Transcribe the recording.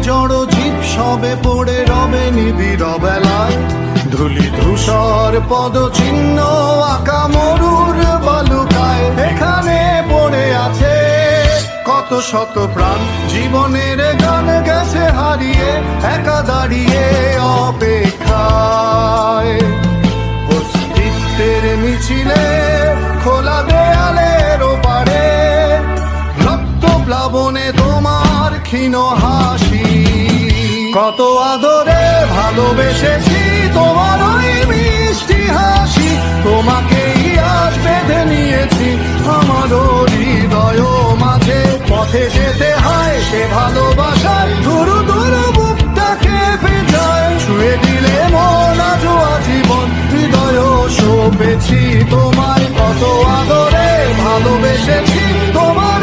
জড় জীব সবে পড়ে রবে নিবিড় বেলায়, ধুলি ধূসর পদচিহ্ন আঁকা মরুর বালুকায়। এখানে পড়ে আছে কত শত প্রাণ, জীবনের গান গেছে হারিয়ে একা দাঁড়িয়ে অপেক্ষায়। অস্তিত্বের মিছিলে খোলা দেয়ালের ওপারে, রক্ত প্লাবনে তোমার ক্ষীণ হাসি। কত আদরে ভালোবেসেছি তোমার ওই মিষ্টি হাসি, তোমাকেই আজ বেঁধে নিয়েছি আমার হৃদয় মাঝে। পথে যেতে হয় সে ভালোবাসার ধুরু ধুরু বুকটাকে পেঁচায়, ছুঁয়ে দিলে মন আজও আজীবন হৃদয় সঁপেছি তোমায়। কত আদরে ভালোবেসেছি তোমার